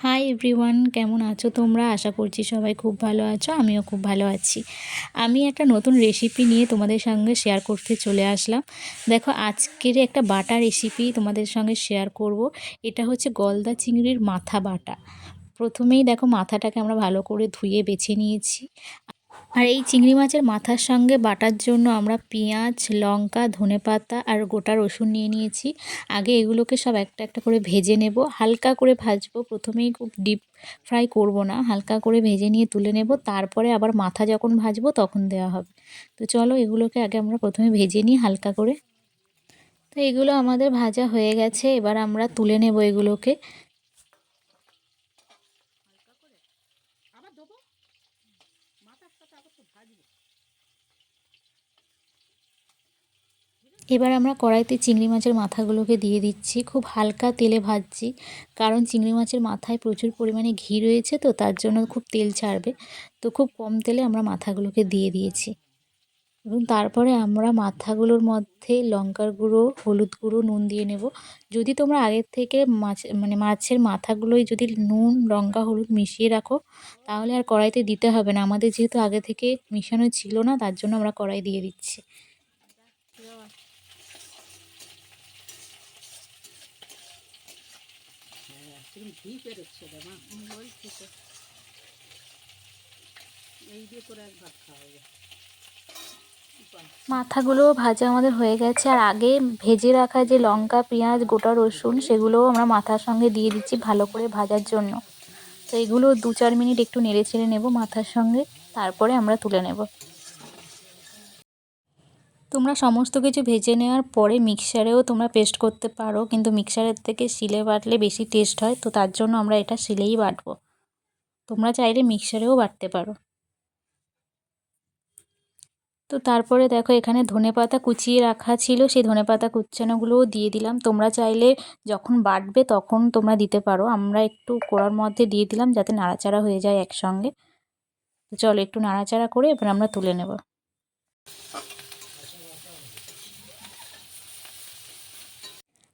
Hi everyone, কেমন আছো তোমরা? আশা করছি সবাই খুব ভালো আছো। আমিও খুব ভালো আছি। আমি একটা নতুন রেসিপি নিয়ে তোমাদের সঙ্গে শেয়ার করতে চলে আসলাম। দেখো, আজকের একটা বাটা রেসিপি তোমাদের সঙ্গে শেয়ার করব। এটা হচ্ছে গলদা চিংড়ির মাথা বাটা। প্রথমেই দেখো, মাথাটাকে আমরা ভালো করে ধুয়ে বেছে নিয়েছি। আর এই চিংড়ি মাছের মাথার সঙ্গে বাটার জন্য আমরা পেঁয়াজ, লঙ্কা, ধনেপাতা আর গোটা রসুন নিয়ে নিয়েছি। আগে এগুলোকে সব একটা একটা করে ভেজে নেব, হালকা করে ভাজবো। প্রথমেই খুব ডিপ ফ্রাই করব না, হালকা করে ভেজে নিয়ে তুলে নেব। তারপরে আবার মাথা যখন ভাজবো তখন দেওয়া হবে। তো চলো, এগুলোকে আগে আমরা প্রথমে ভেজে নিই হালকা করে। তো এগুলো আমাদের ভাজা হয়ে গেছে, এবার আমরা তুলে নেব এগুলোকে। এবার আমরা কড়াইতে চিংড়ি মাছের মাথাগুলোকে দিয়ে দিচ্ছি। খুব হালকা তেলে ভাজছি, কারণ চিংড়ি মাছের মাথায় প্রচুর পরিমাণে ঘি রয়েছে, তো তার জন্য খুব তেল ছাড়বে। তো খুব কম তেলে আমরা মাথাগুলোকে দিয়ে দিয়েছি। এবং তারপরে আমরা মাথাগুলোর মধ্যে লঙ্কার গুঁড়ো, হলুদ গুঁড়ো, নুন দিয়ে নেব। যদি তোমরা আগের থেকে মাছের মাথাগুলোই যদি নুন, লঙ্কা, হলুদ মিশিয়ে রাখো, তাহলে আর কড়াইতে দিতে হবে না। আমাদের যেহেতু আগে থেকে মিশানো ছিল না, তার জন্য আমরা কড়াই দিয়ে দিচ্ছি। ঘি বেরোচ্ছে রে মা, বলছি তো, এই দিয়ে করে এক ভাত খাওয়া যায়। মাথাগুলো ভাজা আমাদের হয়ে গেছে। আর আগে ভেজে রাখা যে লঙ্কা, পেঁয়াজ, গোটা রসুন, সেগুলোও আমরা মাথার সঙ্গে দিয়ে দিচ্ছি ভালো করে ভাজার জন্য। তো এগুলো 2-4 মিনিট একটু নেড়ে চেড়ে নেব মাথার সঙ্গে, তারপরে আমরা তুলে নেব। তোমরা সমস্ত কিছু ভেজে নেওয়ার পরে মিক্সারেও তোমরা পেস্ট করতে পারো, কিন্তু মিক্সারের থেকে শিলে বাটলে বেশি টেস্ট হয়, তো তার জন্য আমরা এটা শিলেই বাটবো। তোমরা চাইলে মিক্সারেও বাটতে পারো। তো তারপরে দেখো, এখানে ধনেপাতা কুচিয়ে রাখা ছিল, সেই ধনেপাতা কুচানোগুলোও দিয়ে দিলাম। তোমরা চাইলে যখন বাটবে তখন তোমরা দিতে পারো। আমরা একটু কড়ার মধ্যে দিয়ে দিলাম যাতে নাড়াচাড়া হয়ে যায় একসঙ্গে। তো চলো, একটু নাড়াচাড়া করে এবার আমরা তুলে নেব।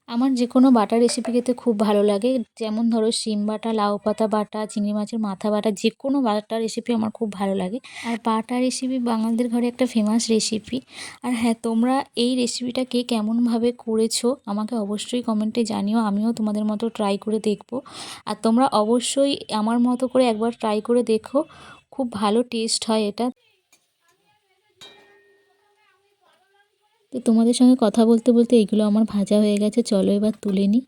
আমার যে কোনো বাটা রেসিপি খেতে খুব ভালো লাগে। যেমন ধরো, শিম বাটা, লাউ পাতা বাটা, চিংড়ি মাছের মাথা বাটা, যে কোনো বাটা রেসিপি আমার খুব ভালো লাগে। আর বাটা রেসিপি বাঙালিদের ঘরে একটা ফেমাস রেসিপি। আর হ্যাঁ, তোমরা এই রেসিপিটা কে কেমনভাবে করেছো আমাকে অবশ্যই কমেন্টে জানিও। আমিও তোমাদের মতো ট্রাই করে দেখব। আর তোমরা অবশ্যই আমার মতো করে একবার ট্রাই করে দেখো, খুব ভালো টেস্ট হয় এটা। তো তোমাদের সঙ্গে কথা বলতে বলতে এগুলো আমার ভাজা হয়ে গেছে। চলো, এবার তুলে নিই।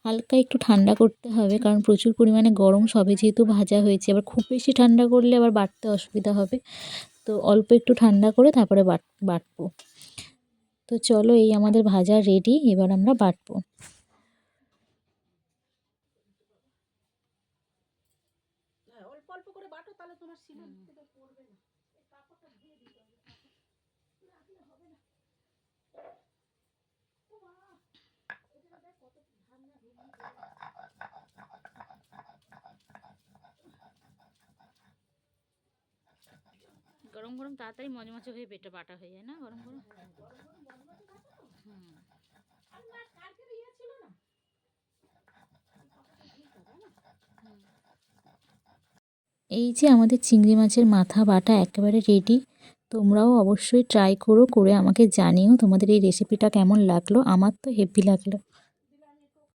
হালকা একটু ঠান্ডা করতে হবে, কারণ প্রচুর পরিমাণে গরম, সবে যেহেতু ভাজা হয়েছে। আবার খুব বেশি ঠান্ডা করলে আবার বাটতে অসুবিধা হবে। তো অল্প একটু ঠান্ডা করে তারপরে বাটবো। তো চলো, এই আমাদের ভাজা রেডি, এবার আমরা বাটবো। অল্প অল্প করে বাটো, তাহলে তোমার শিলে পড়বে না। কাপড়টা দিয়ে দিতে হবে, রাখলে হবে না। গরম গরম তাড়াতাড়ি মচমচে হয়ে পেটে বাটা হয়ে যায় না, গরম গরম। এই যে আমাদের চিংড়ি মাছের মাথা বাটা একেবারে রেডি। তোমরাও অবশ্যই ট্রাই করো, করে আমাকে জানিও তোমাদের এই রেসিপিটা কেমন লাগলো। আমার তো হেভি লাগলো।